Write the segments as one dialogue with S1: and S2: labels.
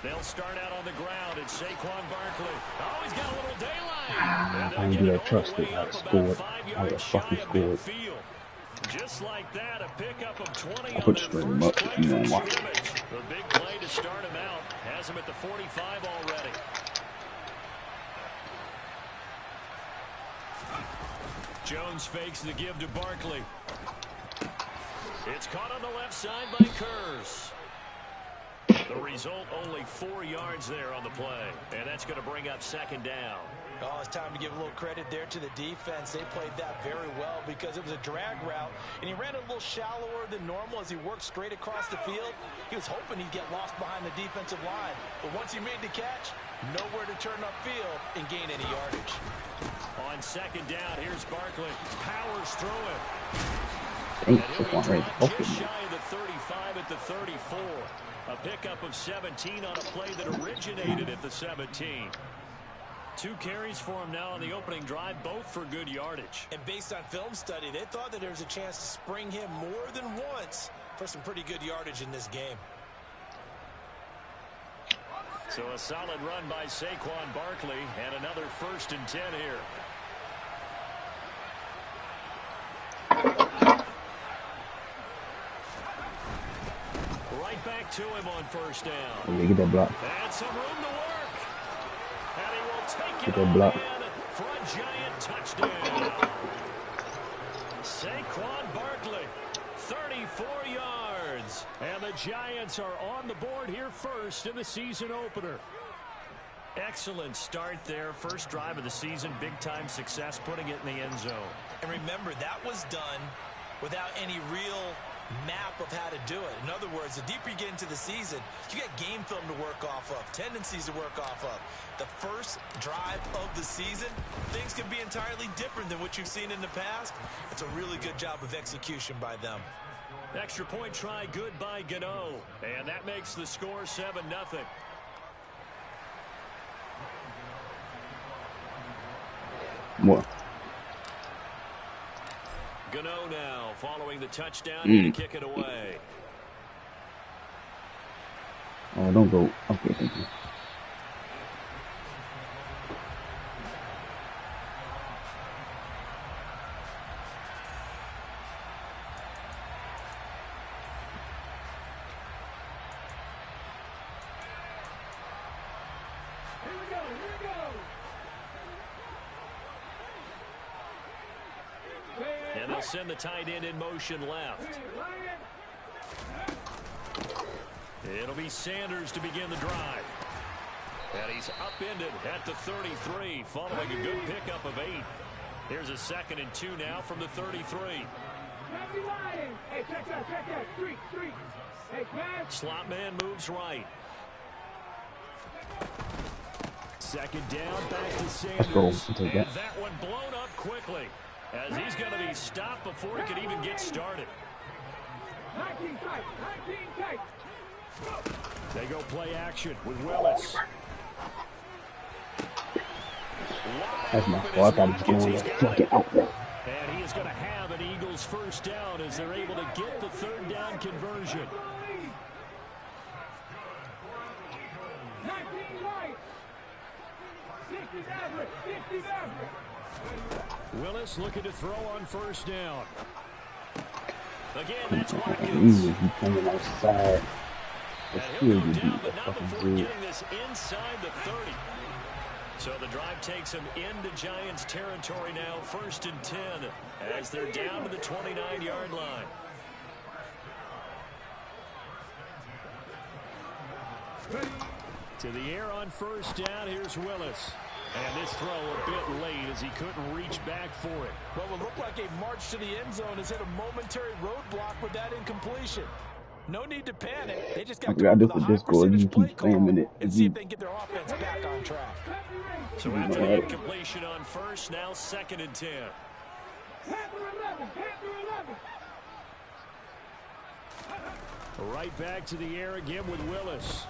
S1: They'll start out on the ground. It's Saquon Barkley. Oh, he's got a little daylight.
S2: I ain't do that trusted. I scored. I would have fucking scored.
S1: Just like that, a pickup of 20
S2: I put the stream up if you want to watch it.
S1: The big play to start him out has him at the 45 already. Jones fakes the give to Barkley. It's caught on the left side by Kurz. The result, only 4 yards there on the play. And that's going to bring up second down.
S3: Oh, it's time to give a little credit there to the defense. They played that very well because it was a drag route, and he ran a little shallower than normal as he worked straight across the field. He was hoping he'd get lost behind the defensive line. But once he made the catch, nowhere to turn upfield and gain any yardage.
S1: On second down, here's Barkley. Powers through it.
S2: Ain't Saquon ready to open
S1: just
S2: me.
S1: shy of the 35 at the 34. A pickup of 17 on a play that originated at the 17. 2 carries for him now on the opening drive, both for good yardage.
S3: And based on film study, they thought that there was a chance to spring him more than once for some pretty good yardage in this game.
S1: So a solid run by Saquon Barkley and another 1st and 10 here. Right back to him on 1st down.
S2: Let me get that block.
S1: And some room to work. And he will take it
S2: Get that block.
S1: for a giant touchdown. Saquon Barkley, 34 yards. And the Giants are on the board here first in the season opener. Excellent start there. First drive of the season. Big-time success putting it in the end zone.
S3: And remember, that was done without any real map of how to do it. In other words, the deeper you get into the season, you got game film to work off of, tendencies to work off of. The first drive of the season, things can be entirely different than what you've seen in the past. It's a really good job of execution by them.
S1: Extra point try good by Gano. And that makes the score 7-0.
S2: More.
S1: Gano now following the touchdown to kick it away.
S2: Oh, don't go. Okay, thank you. And they'll send the tight end in motion left. It'll be Sanders to begin the drive. And he's upended at the 33, following a good pickup of 8. Here's a 2nd and 2 now from the 33. Slot man moves right. Second down, back to Sanders. Let's go.
S1: And that one blown up quickly, as he's going to be stopped before he can even get started. They go play action with Willis.
S2: That's my fault. I thought he was going to fucking out there.
S1: And he is going to have an Eagles 1st down as they're able to get the 3rd down conversion. Willis looking to throw on 1st down. Again, that's Watkins.
S2: Easy. He's coming outside.
S1: And he'll go down, but not before getting this inside the 30. So the drive takes him into Giants territory now, 1st and 10, as they're down to the 29-yard line. To the air on 1st down, here's Willis. And this throw a bit late as he couldn't reach back for it.
S3: Well, it looked like a march to the end zone has hit a momentary roadblock with that incompletion. No need to panic. They just got to
S2: this with Discord. You keep spamming it.
S3: And see if they can get their offense back on track.
S1: So after the incompletion on 1st, now 2nd and 10. Right back to the air again with Willis.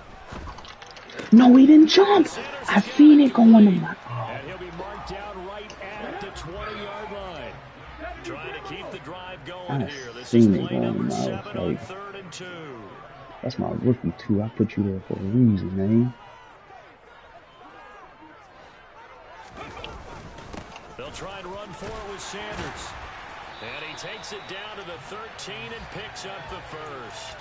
S2: No, he didn't jump. I seen it going to my.
S1: And he'll be marked down right at the 20-yard line. Trying to keep the drive going here. This is play number 7 on 3rd and 2.
S4: That's my rookie too. I put you there for a reason, man.
S1: They'll try and run for it with Sanders. And he takes it down to the 13 and picks up the first.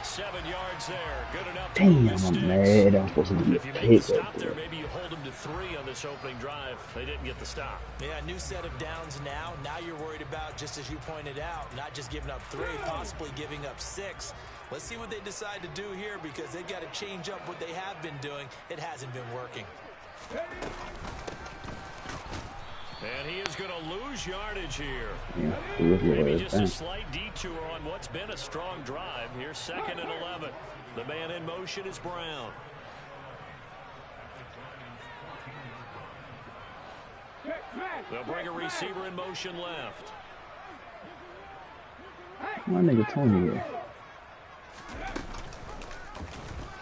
S1: 7 yards there. Good enough.
S4: Damn, I'm mad. I'm supposed to be
S1: If you make the stop there, maybe you hold them to 3 on this opening drive. They didn't get the stop.
S3: Yeah, new set of downs now. Now you're worried about, just as you pointed out, not just giving up 3, possibly giving up 6. Let's see what they decide to do here because they've got to change up what they have been doing. It hasn't been working.
S1: And he is going to lose yardage here.
S4: Yeah,
S1: maybe just a slight detour on what's been a strong drive. Here's 2nd and 11. The man in motion is Brown. They'll bring a receiver in motion left.
S4: My nigga Tony here.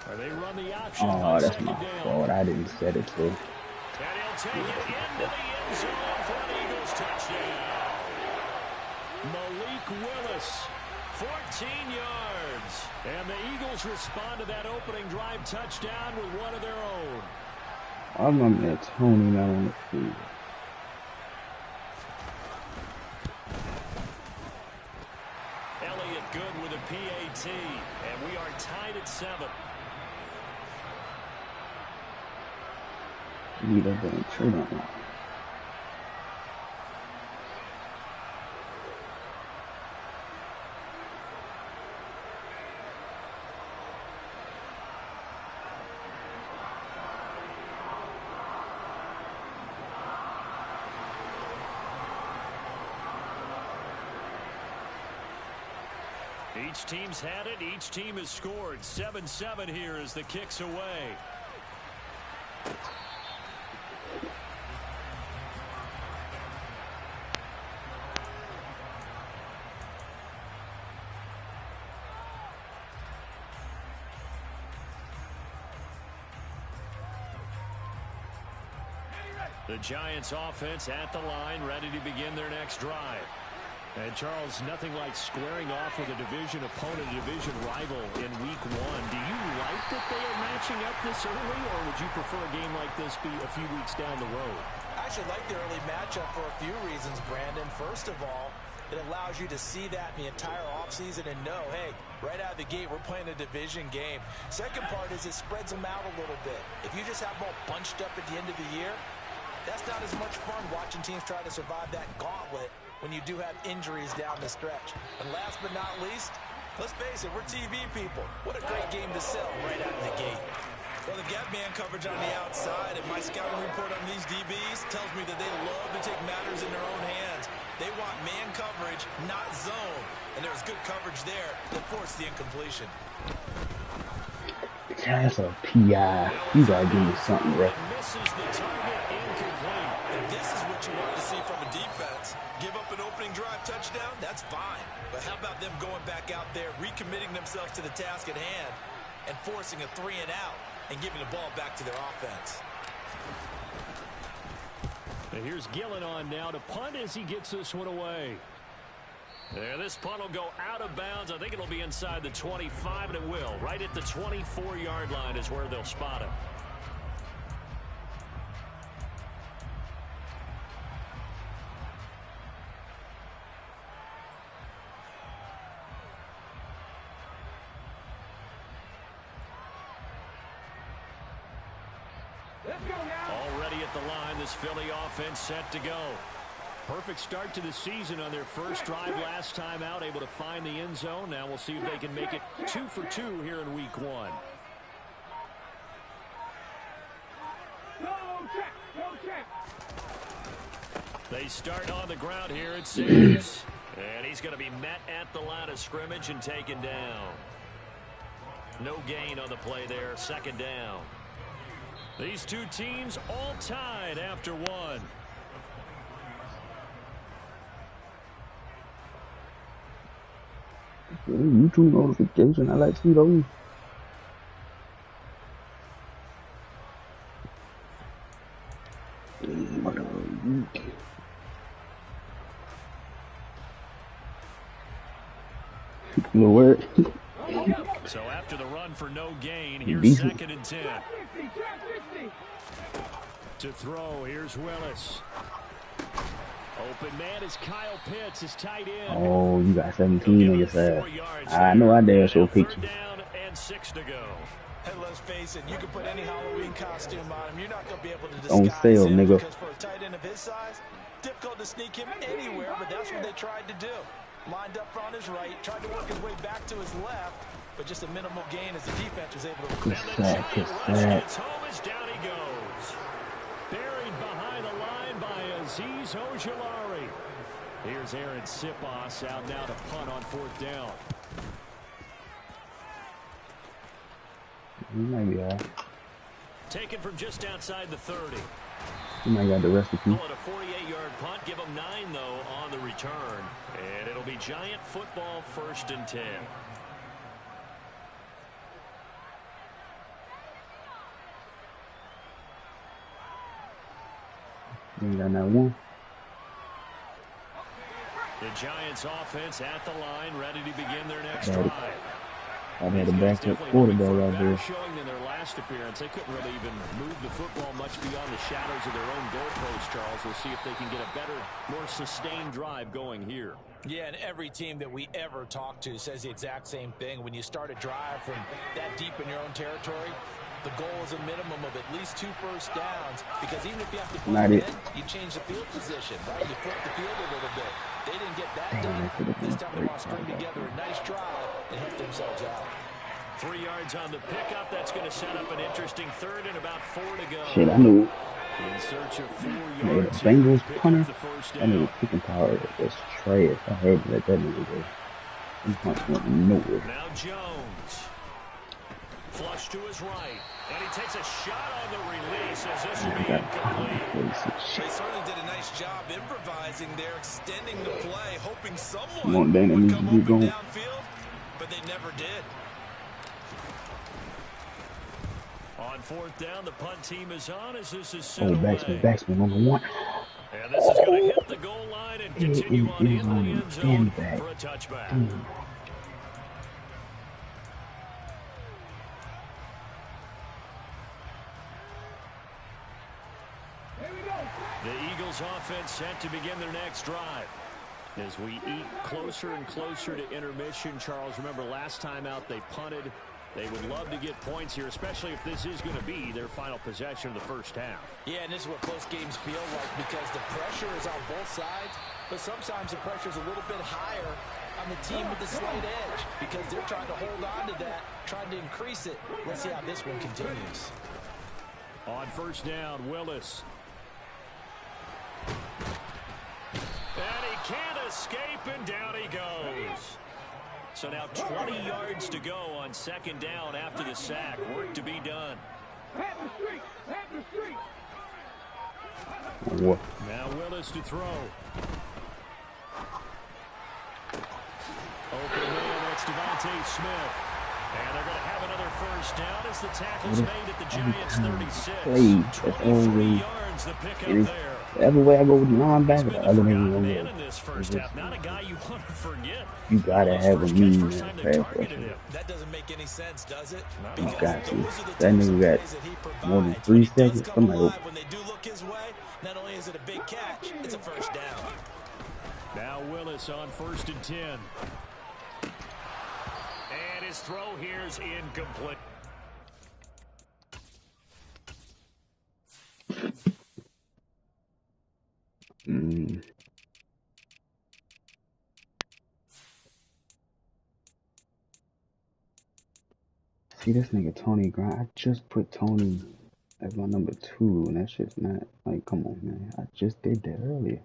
S1: Or they run the option.
S4: Oh, that's my fault. I didn't set it to.
S1: And he'll take it into the end zone for an Eagles touchdown. Malik Willis, 14 yards. And the Eagles respond to that opening drive touchdown with one of their own.
S4: I'm on that Tony not on the field.
S1: Elliott good with a PAT. And we are tied at 7.
S4: Need a bit of trade on that.
S1: Each team's had it. Each team has scored. 7-7 here as the kick's away. The Giants offense at the line, ready to begin their next drive. And Charles, nothing like squaring off with a division opponent, a division rival in week 1. Do you like that they are matching up this early, or would you prefer a game like this be a few weeks down the road?
S3: I actually like the early matchup for a few reasons, Brandon. First of all, it allows you to see that in the entire offseason and know, hey, right out of the gate, we're playing a division game. Second part is it spreads them out a little bit. If you just have them all bunched up at the end of the year, that's not as much fun watching teams try to survive that gauntlet when you do have injuries down the stretch. And last but not least, let's face it, we're TV people. What a great game to sell right out of the gate. Well, they've got man coverage on the outside, and my scouting report on these DBs tells me that they love to take matters in their own hands. They want man coverage, not zone. And there's good coverage there that forced the incompletion.
S4: That's a PI. You gotta give me something, bro.
S1: Misses the target, incomplete.
S3: And this is what you want to see from a defense. Give up an opening drive touchdown, that's fine. But how about them going back out there, recommitting themselves to the task at hand, and forcing a 3 and out, and giving the ball back to their offense.
S1: And here's Gillen on now to punt as he gets this one away. Yeah, this punt will go out of bounds. I think it'll be inside the 25, and it will. Right at the 24-yard line is where they'll spot him. Already at the line, this Philly offense set to go. Perfect start to the season on their first drive last time out, able to find the end zone. Now we'll see if they can make it 2 for 2 here in week 1. They start on the ground here at Sanders. And he's going to be met at the line of scrimmage and taken down. No gain on the play there, 2nd down. These two teams all tied after 1.
S4: YouTube notification. I like to see those. Little word.
S1: So after the run for no gain, here's second and 10. To throw, here's Willis. Open man is Kyle Pitts, his tight end.
S4: Oh, you got 17 on your side. I know I dare show picture.
S1: Down and 6 to go.
S3: Hey, let's face it, you can put any Halloween costume on him. You're not going to be able to disguise
S4: on sale,
S3: him
S4: nigga.
S3: because for a tight end of his size, difficult to sneak him anywhere, but that's what they tried to do. Lined up on his right, tried to work his way back to his left, but just a minimal gain as the defense was able to...
S1: It's home as down he goes. Buried behind the line by Azeez Ojulari. Here's Aaron Sipos out now to punt on 4th down.
S4: He might be all right.
S1: Taken from just outside the 30.
S4: He might got the recipe.
S1: Call it a 48-yard punt. Give him 9, though, on the return. And it'll be Giant football 1st and 10.
S4: You ain't got that one.
S1: The Giants offense at the line, ready to begin their next drive.
S4: I had a backup quarterback out there.
S1: Showing in their last appearance, they couldn't really even move the football much beyond the shadows of their own goalpost, Charles. We'll see if they can get a better, more sustained drive going here.
S3: Yeah, and every team that we ever talk to says the exact same thing. When you start a drive from that deep in your own territory, the goal is a minimum of at least 2 first downs, because even if you have to put it in, you change the field position, right? You flip the field a little bit. They didn't get that done. This time they want to string together a nice drive and help themselves out.
S1: 3 yards on the pickup. That's going to set up an interesting 3rd and about 4 to go.
S4: Shit, I knew.
S1: In search of 4
S4: Man,
S1: yards.
S4: the Bengals punter, that nigga kicking power was trash. I had to let that nigga go. He punch went nowhere.
S1: Now Jones. Flush to his right. And he takes a shot on the release as this will be incomplete.
S3: They certainly did a nice job improvising there, extending the play, hoping someone
S4: Come on,
S3: would come open downfield, but they never did.
S1: On 4th down, the punt team is on as this is sent
S4: away. Backsman on the 1.
S1: And this is going to hit the goal line and continue on into the end zone for a touchback. The Eagles offense set to begin their next drive. As we eat closer and closer to intermission, Charles, remember last time out they punted. They would love to get points here, especially if this is going to be their final possession of the first half.
S3: Yeah, and this is what close games feel like, because the pressure is on both sides, but sometimes the pressure is a little bit higher on the team with the slight edge, because they're trying to hold on to that, trying to increase it. Let's see how this one continues.
S1: On 1st down, Willis. And he can't escape, and down he goes. So now 20 yards to go on 2nd down after the sack. Work to be done.
S4: What?
S1: Now Willis to throw. Open man, that's Devontae Smith. And they're going to have another 1st down as the tackle's made at the Giants' 36. 23 yards, the pickup there.
S4: Every way I go with the linebacker, the other nigga will
S1: in this first half. Not a guy you want to forget.
S4: You gotta have a mean pass rusher.
S3: That doesn't make any sense, does it?
S4: You got to. That nigga got more than 3 seconds. I'm like,
S3: when they do look his way, not only is it a big catch, it's a 1st down.
S1: Now Willis on 1st and 10. And his throw here is incomplete.
S4: See this nigga Tony Grind. I just put Tony as my number 2, and that shit's not like, come on, man. I just did that earlier.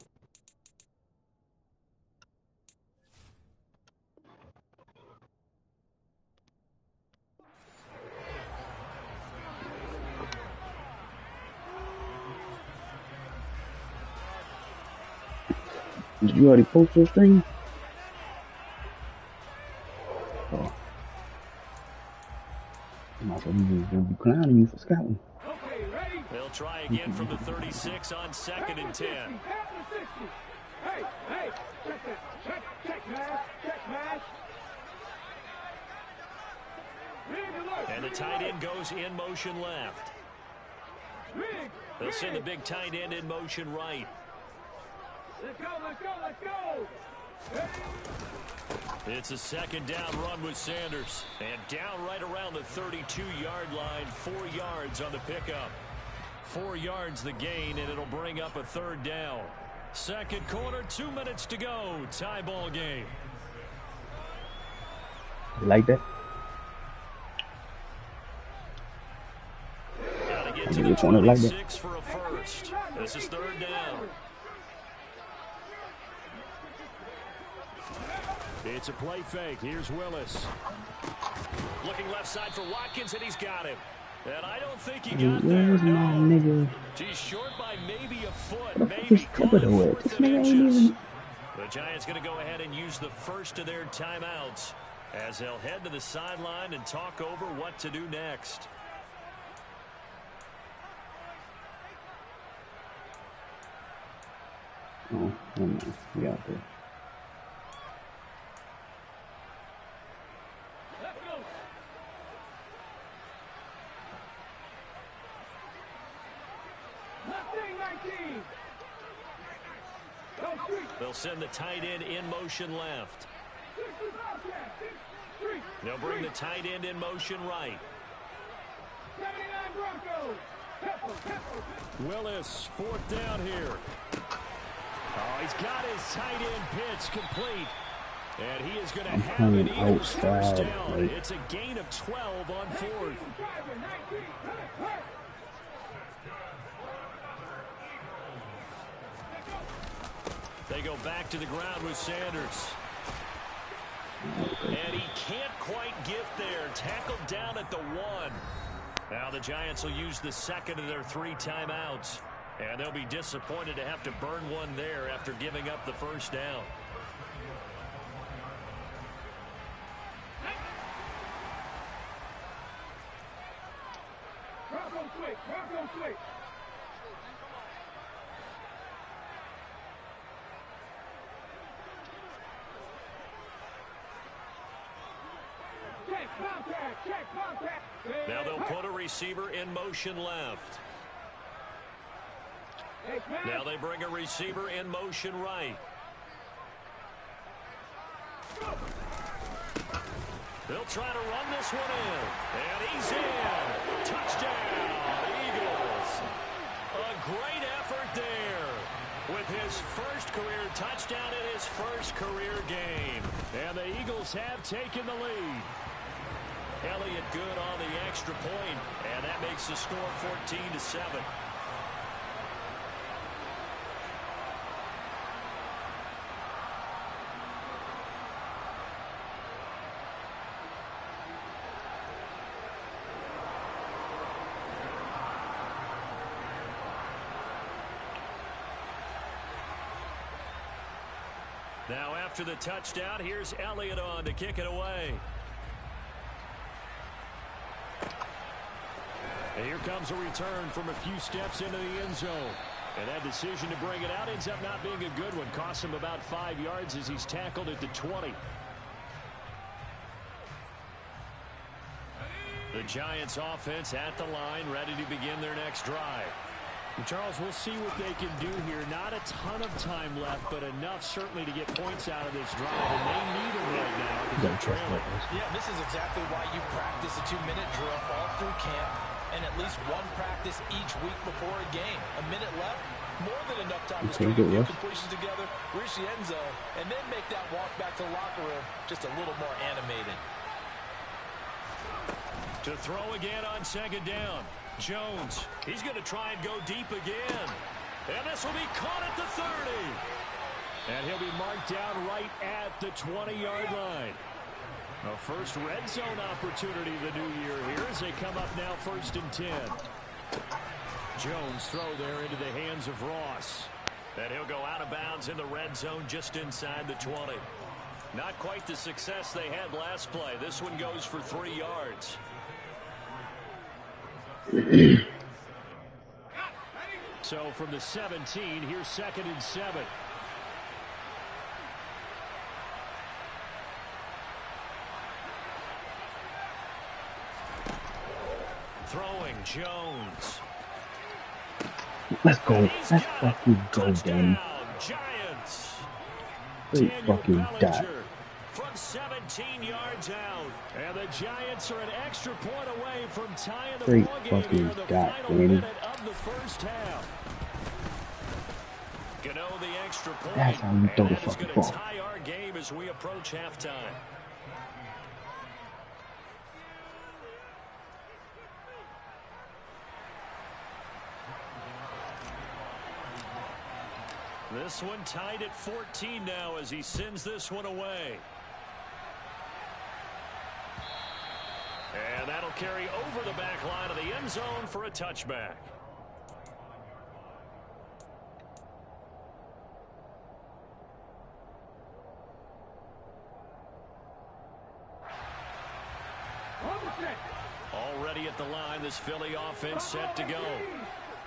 S4: Did you already post your thing? Oh. I'm also gonna be clowning you for scouting.
S1: They'll try again from the 36 on 2nd and 10. And the tight end goes in motion left. They'll send the big tight end in motion right.
S2: Let's go, let's go, let's go!
S1: It's a second down run with Sanders. And down right around the 32-yard line, 4 yards on the pickup. 4 yards the gain, and it'll bring up a third down. Second quarter, 2 minutes to go. Tie ball game.
S4: You like that?
S1: Gotta get to the 26 for a first. This is third down. It's a play fake. Here's Willis. Looking left side for Watkins, and he's got him. And I don't think he got there.
S4: Where's my nigga?
S1: He's short by maybe a foot.
S4: What the fuck
S1: Maybe
S4: is Thibodeau at? This nigga ain't even...
S1: The Giants going to go ahead and use the first of their timeouts as they'll head to the sideline and talk over what to do next.
S4: Oh, never mind. We out there.
S1: They'll send the tight end in motion left. They'll bring the tight end in motion right. Willis, fourth down here. Oh, he's got his tight end pitch complete. And he is going to have an Eagles first down. It's a gain of 12 on fourth. They go back to the ground with Sanders. And he can't quite get there. Tackled down at the 1. Now the Giants will use the second of their 3 timeouts. And they'll be disappointed to have to burn one there after giving up the first down. Now they'll put a receiver in motion left. Now they bring a receiver in motion right. They'll try to run this one in. And he's in. Touchdown, Eagles. A great effort there with his first career touchdown in his first career game. And the Eagles have taken the lead. Elliott good on the extra point, and that makes the score 14-7. Now after the touchdown, here's Elliott on to kick it away. And here comes a return from a few steps into the end zone. And that decision to bring it out ends up not being a good one. Costs him about 5 yards as he's tackled at the 20. The Giants offense at the line, ready to begin their next drive. And Charles, we'll see what they can do here. Not a ton of time left, but enough certainly to get points out of this drive. And they need them right now because they're trailing.
S3: Yeah, this is exactly why you practice a 2-minute drill all through camp. And at least one practice each week before a game. A minute left, more than enough time to string a few completions together, reach the end zone, and then make that walk back to the locker room just a little more animated.
S1: To throw again on second down. Jones, he's going to try and go deep again. And this will be caught at the 30. And he'll be marked down right at the 20-yard line. A first red zone opportunity the new year here as they come up now 1st and 10. Jones throw there into the hands of Ross. And he'll go out of bounds in the red zone just inside the 20. Not quite the success they had last play. This one goes for 3 yards. So from the 17, here's 2nd and 7. Throwing Jones.
S4: Let's go. Let's fucking go, Danny.
S1: Giants.
S4: Great
S1: Daniel
S4: fucking
S1: Bellinger
S4: dot.
S1: from 17 yards out. And the Giants are an extra point away from tying the
S4: Great
S1: ball game
S4: fucking
S1: here in the
S4: dot,
S1: final
S4: Danny.
S1: minute of the first half. Gano the extra point.
S4: That's how you throw the
S1: and that is
S4: fucking
S1: going to
S4: ball.
S1: tie our game as we approach halftime. This one tied at 14 now as he sends this one away. And that'll carry over the back line of the end zone for a touchback. Already at the line, this Philly offense set to go.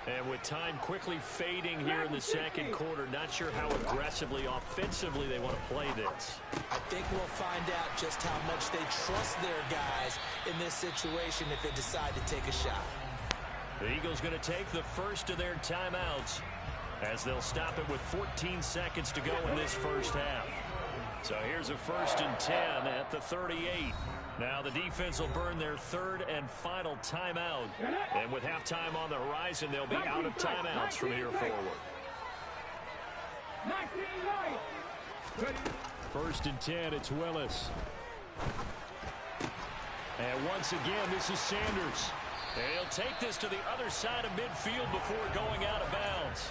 S1: And with time quickly fading here in the second quarter, not sure how aggressively, offensively they want to play this.
S3: I think we'll find out just how much they trust their guys in this situation if they decide to take a shot.
S1: The Eagles going to take the first of their timeouts as they'll stop it with 14 seconds to go in this first half. So here's a 1st and 10 at the 38. Now the defense will burn their third and final timeout. And with halftime on the horizon, they'll be out of timeouts from here forward. 1st and 10, it's Willis. And once again, this is Sanders. And he'll take this to the other side of midfield before going out of bounds.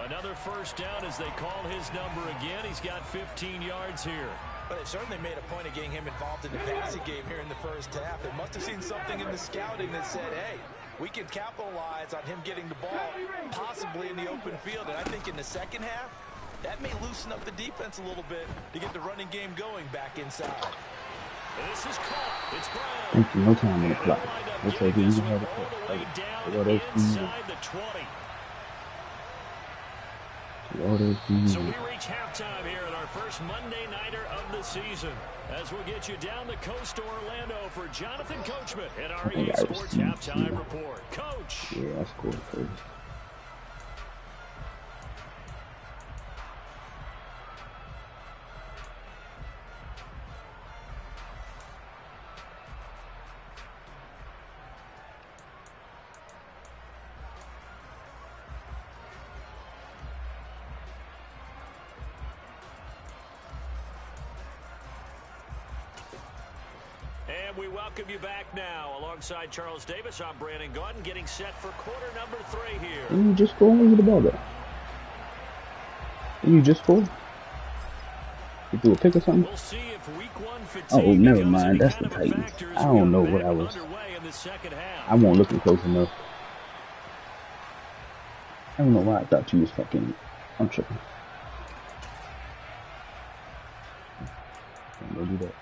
S1: Another first down as they call his number again. He's got 15 yards here.
S3: But it certainly made a point of getting him involved in the passing game here in the first half. They must have seen something in the scouting that said, hey, we can capitalize on him getting the ball possibly in the open field. And I think in the second half, that may loosen up the defense a little bit to get the running game going back inside.
S1: This is caught. It's Brown.
S4: Thank you. No time on the clock. Looks like you have a play.
S1: Inside the 20. So we reach halftime here at our first Monday Nighter of the season as we'll get you down the coast to Orlando for Jonathan Coachman at our EA Sports Halftime Report. Coach.
S4: Yeah, that's cool. Coach.
S1: And we welcome you back now. Alongside Charles Davis, I'm Brandon Gaudin, getting set for quarter number 3 here.
S4: Didn't you just score when you the ball there? Didn't you just score? You threw a pick or something?
S1: We'll see if week 1 fatigue
S4: oh, never mind. That's the Titans. I don't know what I was. I wasn't looking close enough. I don't know why I thought you was fucking... I'm tripping. Don't go do that.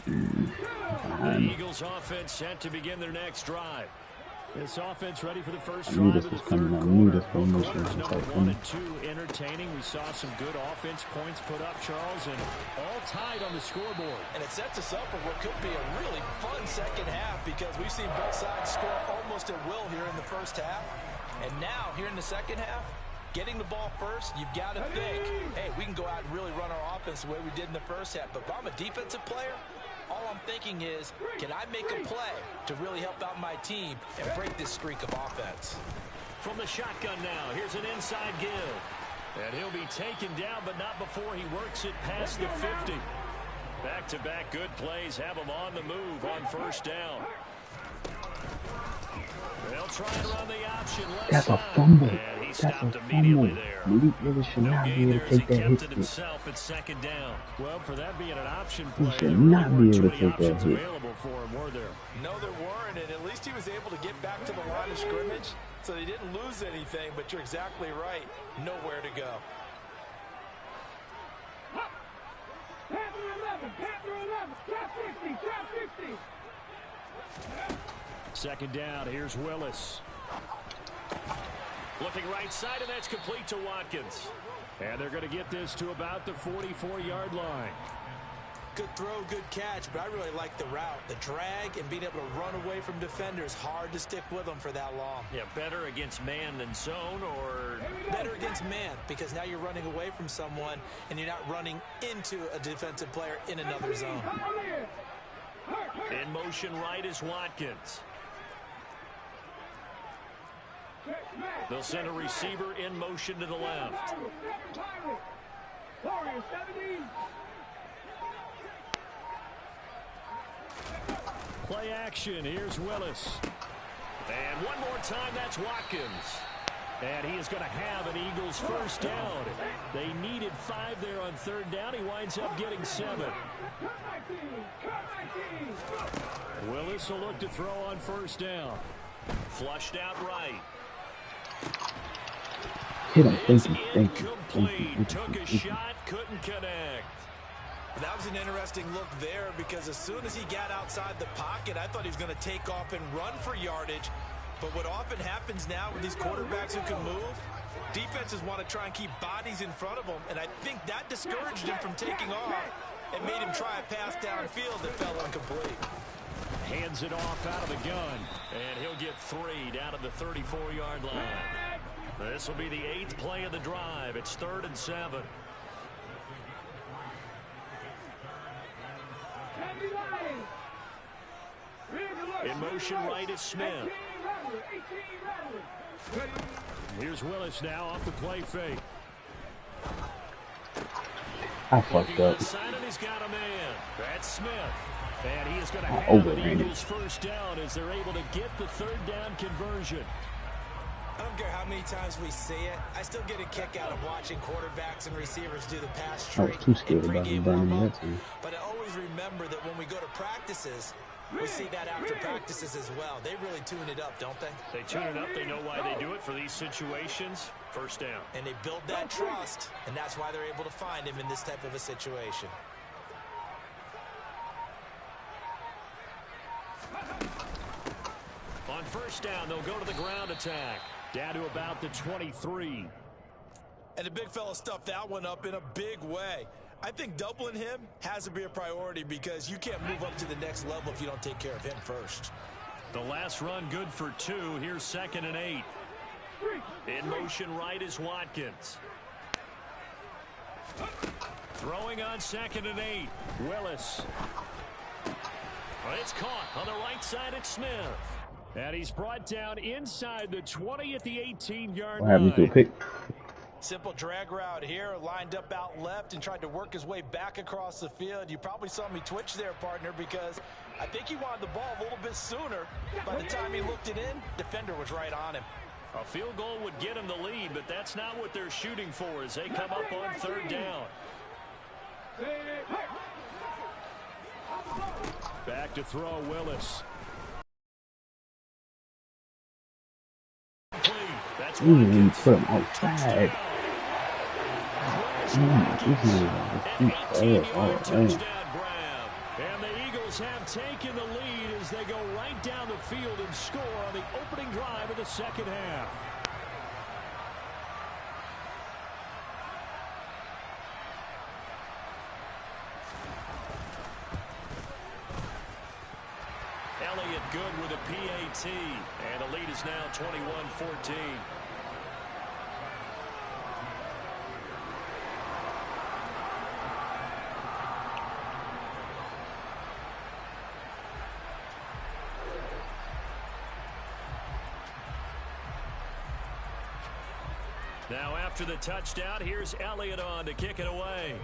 S1: The Eagles offense set to begin their next drive. This offense ready for the first
S4: I knew
S1: drive
S4: this
S1: of the
S4: was
S1: third
S4: coming. I knew this
S1: quarter.
S4: formation was
S1: Number
S4: like
S1: 1 and 2 entertaining. We saw some good offense points put up, Charles, and all tied on the scoreboard.
S3: And it sets us up for what could be a really fun second half because we've seen both sides score almost at will here in the first half. And now, here in the second half, getting the ball first, you've got to think, hey, we can go out and really run our offense the way we did in the first half. But if I'm a defensive player, all I'm thinking is, can I make a play to really help out my team and break this streak of offense?
S1: From the shotgun now, here's an inside give. And he'll be taken down, but not before he works it past the 50. Back-to-back good plays have him on the move on first down. They'll try and run the option left
S4: That's a
S1: side.
S4: fumble.
S1: And he
S4: That's
S1: stopped
S4: a
S1: immediately
S4: fumble.
S1: there.
S4: Malik Willis should
S1: No
S4: not be
S1: gain
S4: able
S1: there
S4: to
S1: as he
S4: take that
S1: kept it
S4: hit.
S1: himself at second down. Well, for that being an option
S4: He
S1: play,
S4: should
S1: there really
S4: not be
S1: weren't
S4: able to
S1: too many
S4: take that
S1: options
S4: hit.
S1: available for him, were there?
S3: No, there weren't, and at least he was able to get back to the line of scrimmage, so they didn't lose anything, but you're exactly right. Nowhere to go.
S5: Panther 11, trap 50.
S1: Second down, here's Willis. Looking right side, and that's complete to Watkins. And they're going to get this to about the 44-yard line.
S3: Good throw, good catch, but I really like the route. The drag and being able to run away from defenders, hard to stick with them for that long.
S2: Yeah, better against man than zone, or
S3: better against man, because now you're running away from someone and you're not running into a defensive player in another zone.
S2: In motion right is Watkins. They'll send a receiver in motion to the left.
S1: Play action. Here's Willis.
S2: And one more time, that's Watkins.
S1: And he is going to have an Eagles first down. They needed 5 there on third down. He winds up getting 7. Willis will look to throw on first down.
S2: Flushed out right.
S4: Hit him.
S2: It's
S4: Thank you.
S2: incomplete. Took a shot, couldn't connect.
S3: That was an interesting look there, because as soon as he got outside the pocket, I thought he was going to take off and run for yardage. But what often happens now with these quarterbacks who can move, defenses want to try and keep bodies in front of them, and I think that discouraged him from taking off and made him try a pass downfield that fell incomplete.
S1: Hands it off out of the gun.
S2: And he'll get 3 down to the 34-yard line. This will be the 8th play of the drive. It's 3rd and 7. In motion right is Smith.
S1: Here's Willis now off the play fake.
S4: I fucked up.
S1: He's got a man. That's Smith. And he is going to have
S4: Overrated.
S1: an Eagles first down as they're able to get the third down conversion.
S3: I don't care how many times we see it. I still get a kick out of watching quarterbacks and receivers do the pass
S4: I
S3: trick
S4: was too scared
S3: in
S4: about
S3: pregame
S4: him burning
S3: warm-up.
S4: that team.
S3: But I always remember that when we go to practices, we see that after practices as well. They really tune it up, don't they?
S2: They tune it up. They know why they do it for these situations. First down.
S3: And they build that trust, and that's why they're able to find him in this type of a situation.
S1: On first down, they'll go to the ground attack. Down to about the 23.
S3: And the big fella stuffed that one up in a big way. I think doubling him has to be a priority, because you can't move up to the next level if you don't take care of him first.
S1: The last run good for 2. Here's 2nd and 8.
S2: In motion right is Watkins.
S1: Throwing on 2nd and 8. Willis.
S2: It's caught on the right side. It's Smith.
S1: And he's brought down inside the 20 at the 18-yard
S4: What happened to a
S1: line.
S4: pick?
S3: Simple drag route here, lined up out left and tried to work his way back across the field. You probably saw me twitch there, partner, because I think he wanted the ball a little bit sooner. By the time he looked it in, defender was right on him.
S2: A field goal would get him the lead, but that's not what they're shooting for as they come up on third down.
S1: Back to throw, Willis.
S2: That's
S4: Ooh, put him outside.
S1: An
S4: Ooh,
S1: 18-yard
S4: man.
S1: touchdown grab. And the Eagles have taken the lead as they go right down the field and score on the opening drive of the second half.
S2: Elliott good with a PAT, and the lead is now 21-14. Now after the touchdown, here's Elliott on to kick it away.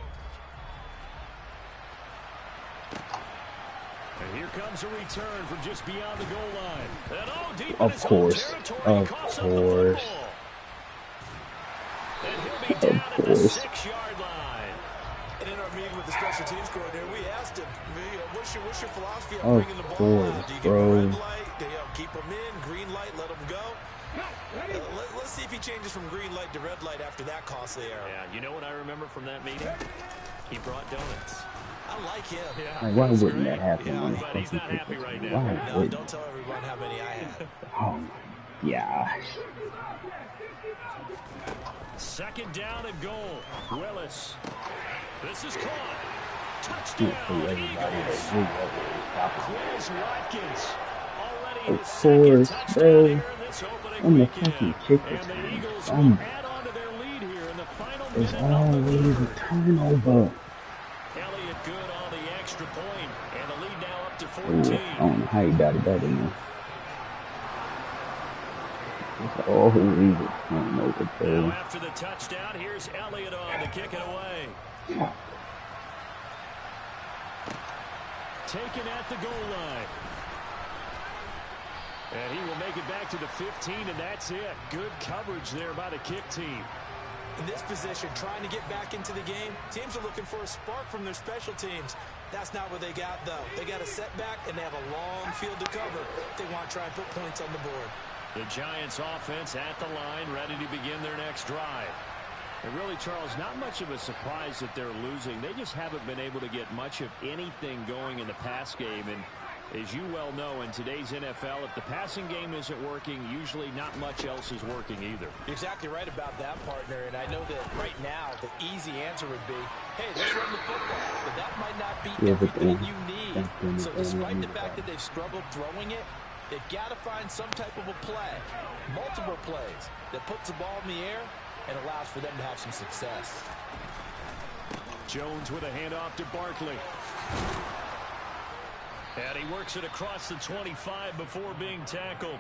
S1: And here comes a return from just beyond the goal line.
S2: And deep in
S4: Of
S2: his own
S4: course.
S2: territory,
S4: Of
S2: coughs up the
S4: course.
S2: football. And he'll be down at the
S4: course.
S2: 6-yard line.
S3: And in our meeting with the special teams coordinator, we asked him, what's your philosophy on
S4: Of
S3: bringing the ball
S4: course,
S3: out? Do you give
S4: bro.
S3: him a red light? Do you keep him in? Green light, let him go? Let's see if he changes from green light to red light after that costly error.
S2: Yeah, you know what I remember from that meeting? He brought donuts.
S3: I like him.
S2: Yeah,
S4: Like, why
S2: that's
S4: wouldn't
S2: great.
S4: that happen?
S3: Yeah,
S4: on
S2: but he's
S4: fucking
S2: not happy
S4: football?
S2: right
S4: Why
S2: now.
S3: No,
S4: wouldn't?
S3: don't tell everyone how many I had.
S4: Oh my gosh.
S1: Second down and goal. Willis. This is caught. Touchdown, Eagles. Quez Watkins. Already his second touchdown here in this opening weekend. And the Eagles will add on to their lead here in the final minute.
S4: It's always a turnover.
S1: Elliott good on the extra point, and the lead now up to
S4: Ooh,
S1: 14.
S4: I don't know how you got it that in there. It's always a turnover,
S1: Now
S4: bro.
S1: after the touchdown, here's Elliott on to kick it away. Taken at the goal line. And he will make it back to the 15, and that's it. Good coverage there by the kick team.
S3: In this position, trying to get back into the game, teams are looking for a spark from their special teams. That's not what they got, though. They got a setback, and they have a long field to cover if they want to try and put points on the board.
S1: The Giants offense at the line, ready to begin their next drive. And really, Charles, not much of a surprise that they're losing. They just haven't been able to get much of anything going in the pass game. And as you well know, in today's NFL, if the passing game isn't working, usually not much else is working either.
S3: You're exactly right about that, partner. And I know that right now the easy answer would be, hey, let's run the football. But that might not be everything you need. So despite the fact that they've struggled throwing it, they've got to find some type of a play, multiple plays, that puts the ball in the air and allows for them to have some success.
S1: Jones with a handoff to Barkley. And he works it across the 25 before being tackled.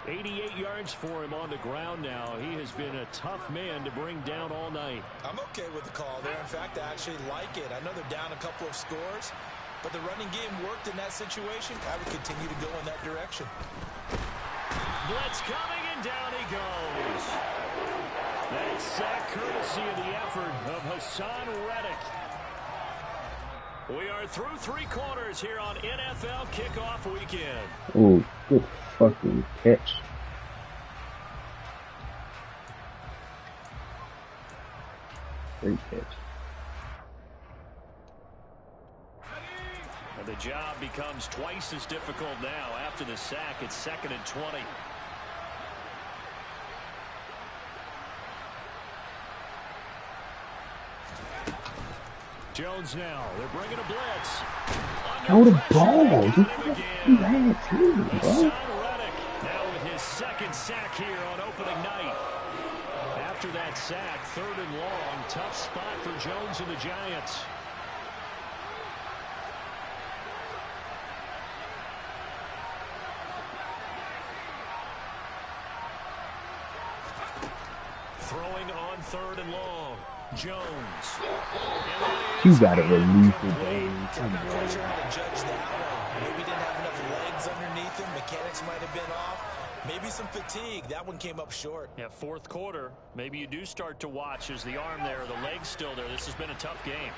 S1: 88 yards for him on the ground now. He has been a tough man to bring down all night.
S3: I'm okay with the call there. In fact, I actually like it. I know they're down a couple of scores, but the running game worked in that situation. I would continue to go in that direction.
S1: Blitz coming, and down he goes. That sack courtesy of the effort of Hassan Reddick. We are through three quarters here on NFL Kickoff Weekend.
S4: Oh, good fucking catch. Great catch.
S1: And the job becomes twice as difficult now. After the sack, it's 2nd and 20. Jones now. They're bringing a blitz.
S4: Throw the ball. You had time, bro.
S1: Hassan Reddick now with his second sack here on opening night. After that sack, 3rd and long. Tough spot for Jones and the Giants. Throwing on 3rd and long. Jones.
S4: You gotta release it, baby.
S3: I'm not quite sure how to judge that one. Maybe didn't have enough legs underneath him. Mechanics might have been off. Maybe some fatigue. That one came up short.
S1: Yeah, 4th quarter. Maybe you do start to watch as the arm there, the leg's still there. This has been a tough game.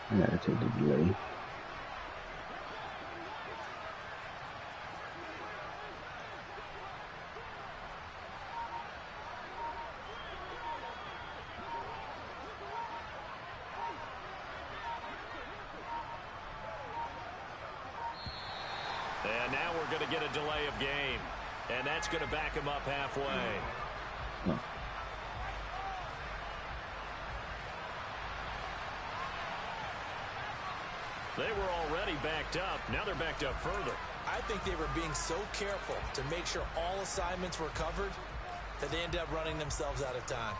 S4: I gotta take the delay.
S1: And now we're going to get a delay of game. And that's going to back him up halfway.
S4: No.
S1: They were already backed up. Now they're backed up further.
S3: I think they were being so careful to make sure all assignments were covered that they ended up running themselves out of time.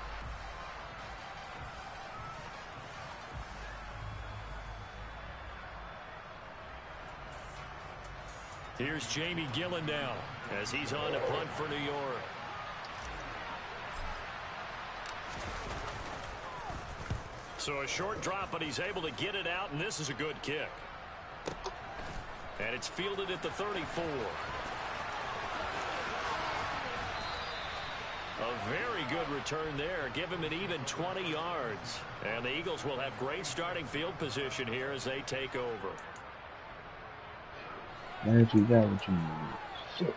S1: Here's Jamie Gillen now as he's on to punt for New York. So a short drop, but he's able to get it out, and this is a good kick. And it's fielded at the 34. A very good return there. Give him an even 20 yards. And the Eagles will have great starting field position here as they take over.
S4: Glad you got what you need. Shit.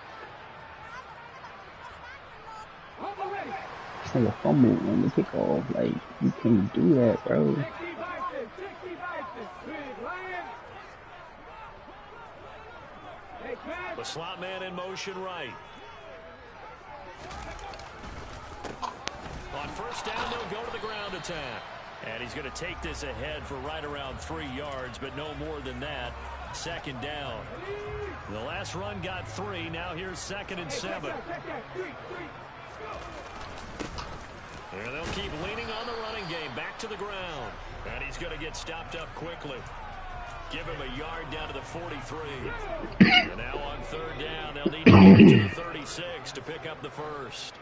S4: It's like a fumble on the kickoff. Like, you can't do that, bro.
S5: 60 Vikings, Big Lion. Hey, Chad.
S1: The slot man in motion right. On first down, they'll go to the ground attack. And he's going to take this ahead for right around 3 yards, but no more than that. Second down. The last run got 3. Now here's 2nd and 7. And they'll keep leaning on the running game. Back to the ground. And he's going to get stopped up quickly. Give him a yard down to the 43. And now on third down, they'll need to get to the 36 to pick up the first.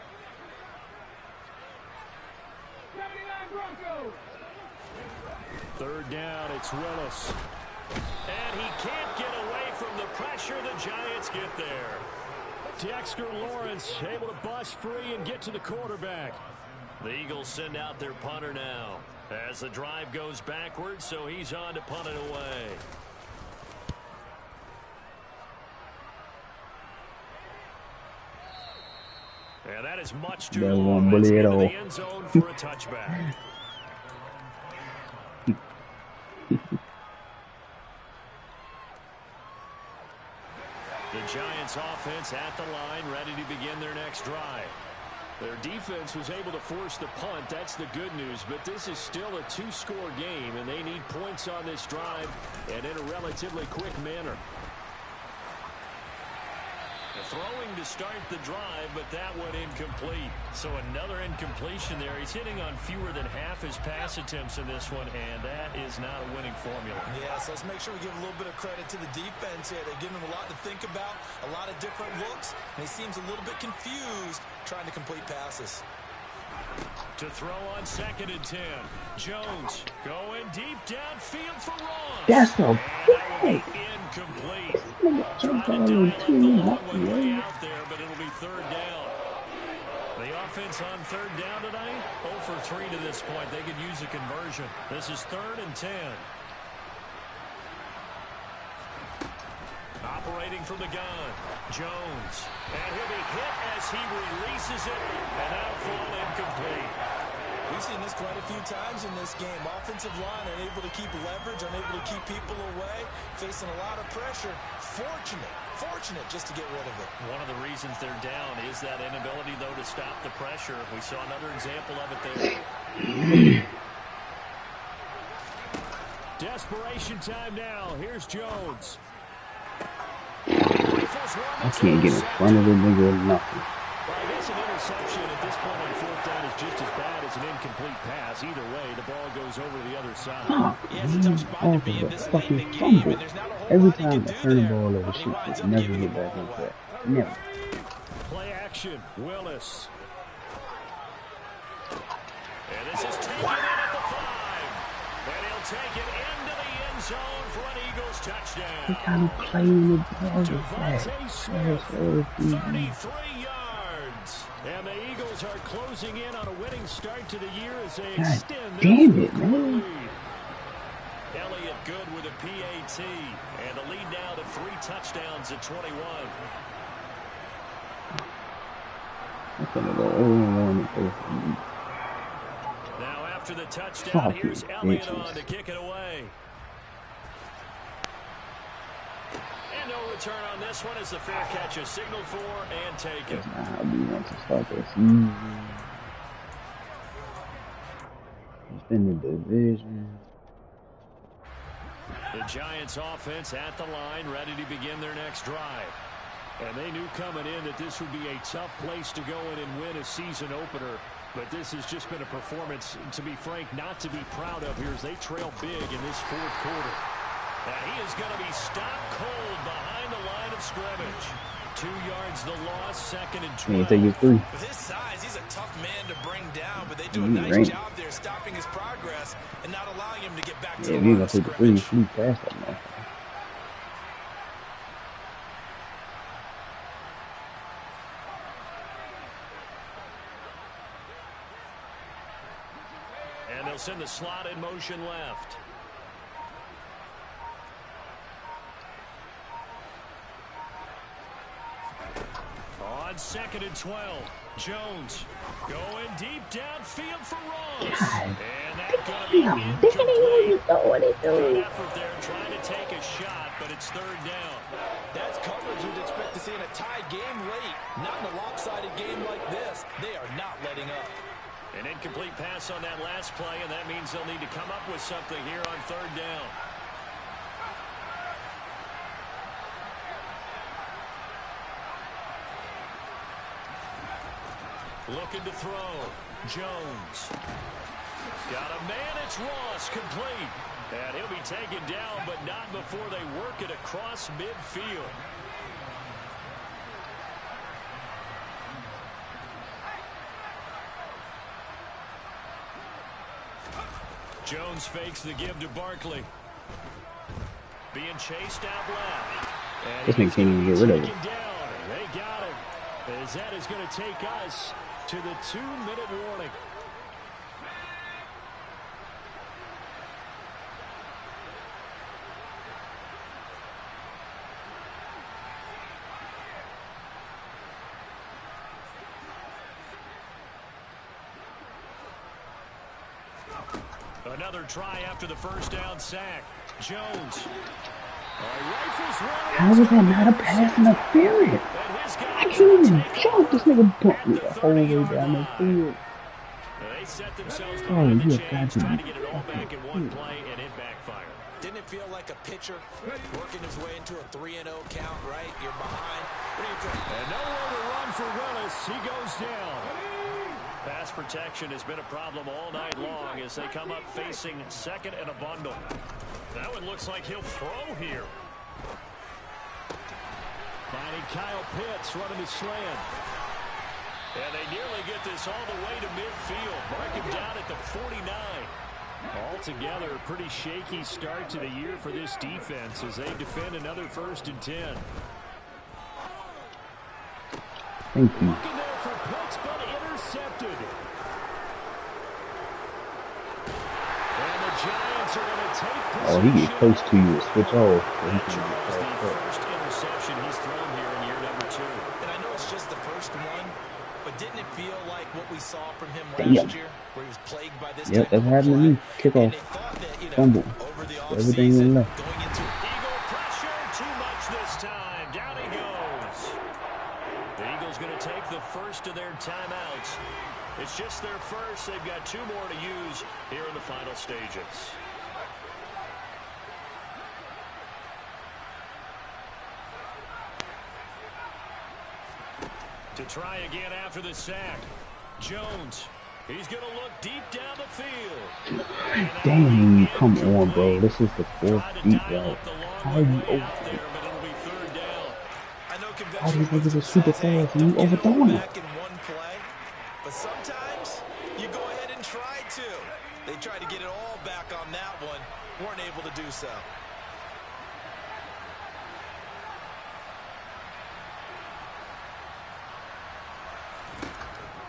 S5: 79 Broncos.
S1: Third down, it's Willis. And he can't get away from the pressure. The Giants get there. Dexter Lawrence able to bust free and get to the quarterback. The Eagles send out their punter now as the drive goes backwards, so he's on to punt it away. And that is much too long. It's into the end zone for a touchback. The Giants offense at the line, ready to begin their next drive. Their defense was able to force the punt. That's the good news. But this is still a 2-score game, and they need points on this drive and in a relatively quick manner. Throwing to start the drive, but that went incomplete. So another incompletion there. He's hitting on fewer than half his pass attempts in this one, and that is not a winning formula.
S3: Yeah, so let's make sure we give a little bit of credit to the defense here. They're giving him a lot to think about, a lot of different looks, and he seems a little bit confused trying to complete passes.
S1: To throw on 2nd and 10. Jones going deep downfield for Ross.
S4: That's a play.
S1: Incomplete.
S4: Jump
S1: Trying
S4: out
S1: to
S4: on
S1: dial up
S4: 2
S1: the long
S4: nothing,
S1: one way
S4: man.
S1: out there, but it'll be third down. The offense on third down tonight, 0 for 3 to this point. They could use a conversion. This is 3rd and 10. Operating from the gun, Jones. And he'll be hit as he releases it, and that'll fall incomplete.
S3: We've seen this quite a few times in this game. Offensive line unable to keep leverage, unable to keep people away, facing a lot of pressure. Fortunate just to get rid of it.
S1: One of the reasons they're down is that inability, though, to stop the pressure. We saw another example of it there. Desperation time now. Here's Jones.
S4: I can't get in front of the nigga or nothing.
S1: Well, I guess an interception at this point on fourth down is just as bad as an incomplete pass. Either way, the ball goes over to the other side.
S3: Yeah, it's a tough spot to be in this late in the game,
S4: fumble.
S3: and there's not a whole
S4: Every
S3: lot he
S4: time
S3: can
S4: I
S3: do
S4: turn the
S3: there.
S4: ball over,
S3: And he
S4: shit
S3: winds
S4: just
S3: up
S4: never
S3: giving
S4: get
S3: the
S4: back
S3: ball
S4: into
S3: away.
S4: that. Never.
S1: Play action, Willis. And this is taken in at the 5. And he'll take it into the end zone for an Eagles touchdown.
S4: What kind of play in the ball is that?
S1: Devontae Smith, 33 yards. And the Eagles are closing in on a winning start to the year as they
S4: God
S1: extend
S4: damn
S1: their
S4: it, man.
S1: lead. Elliott good with a PAT. And the lead now to 3 touchdowns at 21.
S4: I'm gonna go over one and play for me.
S1: Now after the touchdown,
S4: Fucking
S1: here's Elliott
S4: bitches.
S1: on to kick it away. And no return on this one as the fair catch is signaled for and taken.
S4: That's not how we want to start this season. It's in the division.
S1: The Giants offense at the line, ready to begin their next drive. And they knew coming in that this would be a tough place to go in and win a season opener. But this has just been a performance, to be frank, not to be proud of here as they trail big in this fourth quarter. And he is going to be stopped cold behind the line of scrimmage. 2 yards the loss, 2nd and 12.
S4: Can't take it 3.
S3: With his size, he's a tough man to bring down, but they do a
S4: He
S3: nice
S4: ran.
S3: job there stopping his progress and not allowing him to get back to
S4: Yeah,
S3: the
S4: we
S3: line
S4: gonna
S3: of
S4: take the 3 and
S3: scrimmage.
S4: sneak past that motherfucker.
S1: And they'll send the slot in motion left. On 2nd and 12. Jones going deep downfield for Ross. And that's going to be incomplete. Good effort there trying to take a shot, but it's 3rd down.
S3: That's coverage you'd expect to see in a tied game late. Not in a lopsided game like this. They are not letting up.
S1: An incomplete pass on that last play, and that means they'll need to come up with something here on 3rd down. Looking to throw. Jones. Got a man. It's Ross. Complete. And he'll be taken down, but not before they work it across midfield. Jones fakes the give to Barkley. Being chased out left.
S4: This nigga can't even get rid of it.
S1: They got it. As that is going to take us to the 2-minute warning. Another try after the first down sack. Jones.
S4: How is that not a pass interference? I can't even jump. This nigga bumped me the whole way down the field.
S1: They set themselves behind the chains, trying to get it all back in one play, and it backfired.
S3: Didn't it feel like a pitcher working his way into a 3-0 count, right? You're behind. What do you think?
S1: And nowhere to run for Willis. He goes down. Pass protection has been a problem all night long as they come up facing 2nd and a bundle. That one looks like he'll throw here. Finding Kyle Pitts running the slant. And they nearly get this all the way to midfield. Mark him down at the 49. Altogether, a pretty shaky start to the year for this defense as they defend another 1st and 10.
S4: Thank you.
S1: Looking there for Pitts, but intercepted. And the Giants are going to take possession.
S4: Oh, he get close to you, switch off. So he
S1: That
S4: can
S1: was the
S4: get
S1: first interception he's thrown here in year number 2.
S3: And I know it's just the first one, but didn't it feel like what we saw from him
S4: Damn.
S3: last year, where he was plagued by this
S4: Yep,
S3: type
S4: that's
S3: of
S4: happened to
S3: play?
S4: me. Kick
S3: And
S4: off.
S3: they thought that,
S4: Fumble.
S3: over the
S4: Everything
S3: offseason,
S4: went left.
S3: going into
S1: Eagle pressure, too much this time. Down he goes. The Eagles going to take the first of their timeouts. It's just their first. They've got 2 more to use here in the final stages. To try again after the sack. Jones. He's going to look deep down the field.
S4: Dang, come on, bro. This is the 4th deep route. How are you over? All these niggas are super fast and you overthrowing them.
S3: But sometimes you go ahead and try to. They tried to get it all back on that one. Weren't able to do so.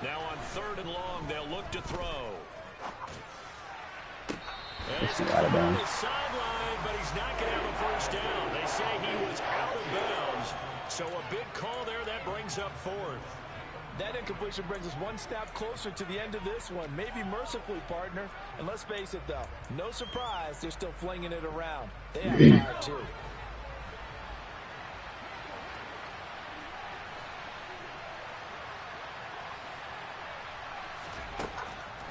S1: Now on 3rd and long, they'll look to throw. And he's
S4: out of
S1: on
S4: bounds.
S1: the sideline, but he's not going to have a first down. They say he was out of bounds. So a big call there that brings up 4th.
S3: That incompletion brings us one step closer to the end of this one. Maybe mercifully, partner. And let's face it, though. No surprise, they're still flinging it around. They have fire, too.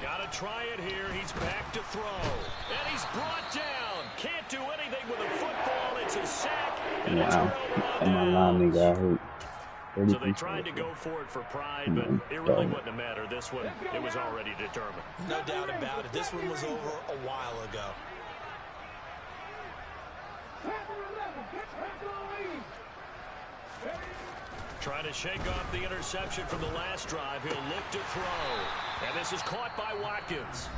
S1: Got to try it here. He's back to throw. And he's brought down. Can't do anything with a football. It's a sack. And
S4: Wow. And my lineman got hurt.
S1: So they tried to go for it for pride, but it really wouldn't have mattered. This one, it was already determined.
S3: No doubt about it. This one was over a while ago.
S1: Trying to shake off the interception from the last drive. He'll look to throw. And this is caught by Watkins.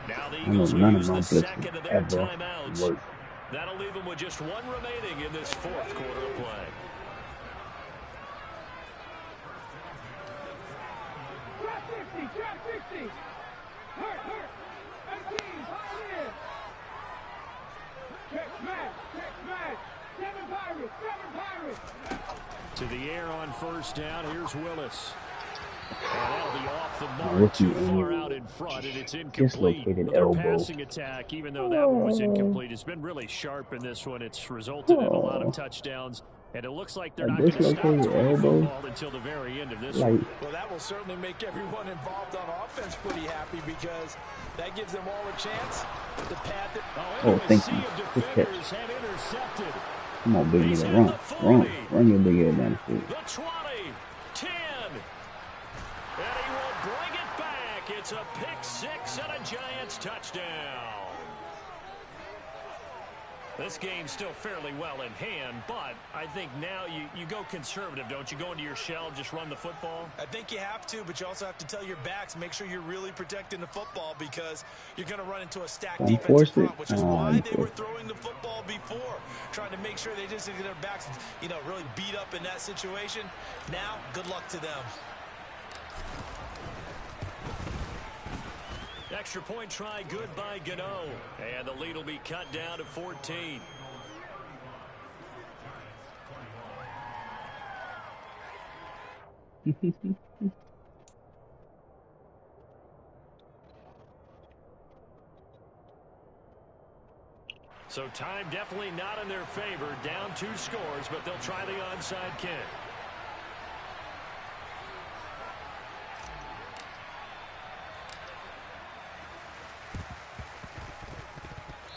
S1: Now the Eagles will use the second of their timeouts. That'll leave them with just 1 remaining in this 4th quarter of play.
S5: Drop 60. Hurt. 18, high in. Check smash. 7 Pirates.
S1: To the air on first down. Here's Willis. And that'll be off the mark,
S4: Rookie
S1: too far
S4: aim.
S1: out in front, and it's incomplete.
S4: Dislocated
S1: But their
S4: elbow.
S1: passing attack, even though that one was incomplete, has been really sharp in this one. It's resulted in a lot of touchdowns, and it looks like they're not going to stop throwing the football until the very end of this one.
S3: Well, that will certainly make everyone involved on offense pretty happy because that gives them all a chance to pad it.
S4: Oh, thank you. Good catch. Come on, big nigga, run your big head down the field.
S1: The 20, 10, and he will bring it back. It's a pick six and a Giants touchdown. This game's still fairly well in hand, but I think now you go conservative, don't you? Go into your shell, just run the football?
S3: I think you have to, but you also have to tell your backs, make sure you're really protecting the football because you're going to run into a stacked defensive front, which is why they were throwing the football before, trying to make sure they just get their backs, really beat up in that situation. Now, good luck to them.
S1: Extra point try, good by Gano. And the lead will be cut down to 14. So time definitely not in their favor. Down 2 scores, but they'll try the onside kick.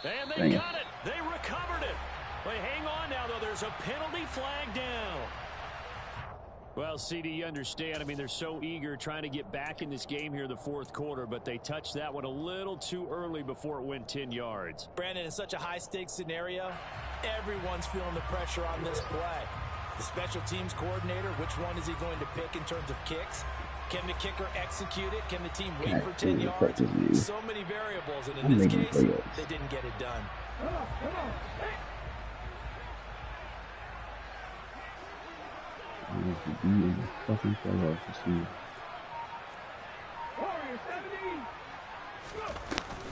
S1: And they got it. They recovered it. They hang on now, though. There's a penalty flag down. Well, CD, you understand. I mean, they're so eager trying to get back in this game here in the fourth quarter, but they touched that one a little too early before it went 10 yards.
S3: Brandon, in such a high-stakes scenario, everyone's feeling the pressure on this play. The special teams coordinator, which one is he going to pick in terms of kicks? Can the kicker execute it? Can the team wait for 10 yards? So many variables, and in this case, they didn't get it done.
S5: Come on. Hey.
S4: Fucking Warrior
S5: 70.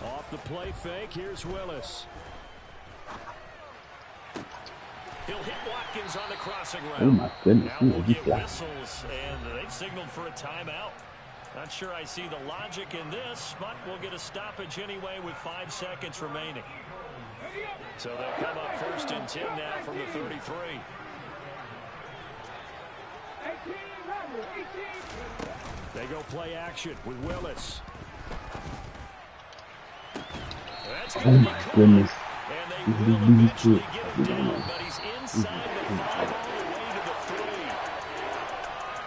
S1: Off the play fake, here's Willis. He'll hit Watkins on the crossing route.
S4: Oh my goodness.
S1: Now we'll get whistles, and they've signaled for a timeout. Not sure I see the logic in this, but we'll get a stoppage anyway with 5 seconds remaining. So they'll come up first and 10 now from the 33.
S5: 18.
S1: They go play action with Willis. That's
S4: oh my goodness.
S1: And they will eventually get it down, but he's inside the 5 all the way to the 3.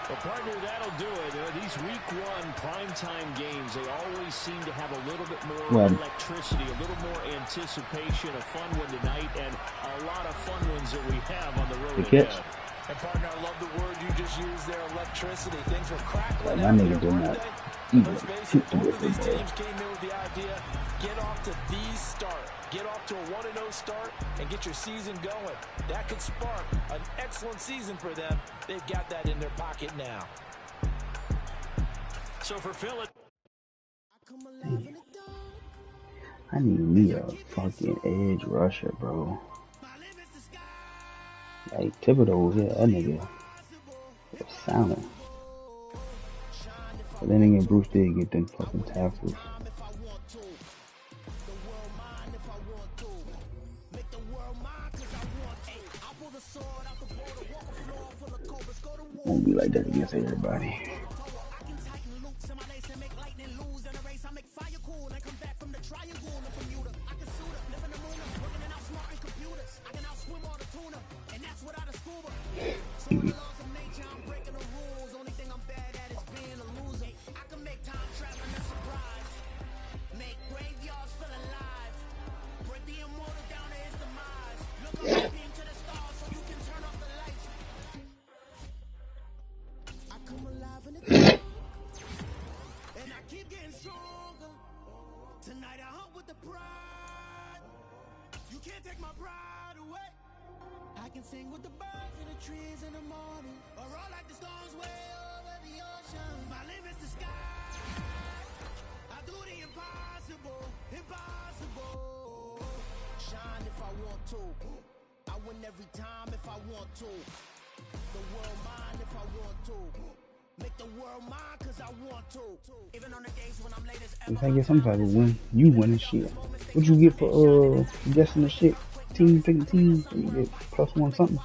S1: Well, partner, that'll do it. These week 1 primetime games, they always seem to have a little bit more electricity, a little more anticipation, a fun one tonight, and a lot of fun ones that we have on the road ahead.
S3: And partner, I love the word you just used there, electricity. Things were crackling.
S4: My nigga did not even shoot the
S3: both of these teams came in with the idea, get off to the start. Get off to a 1-0 start and get your season going. That could spark an excellent season for them. They've got that in their pocket now.
S1: So for Philip,
S4: I need me a fucking edge rusher, bro. Like Thibodeau, yeah, that nigga was silent. But then again, Bruce did get them fucking tackles. Won't be like that against everybody. If I get some type of win, you winning shit. What you get for guessing the shit? Team picking team, you get +1 something.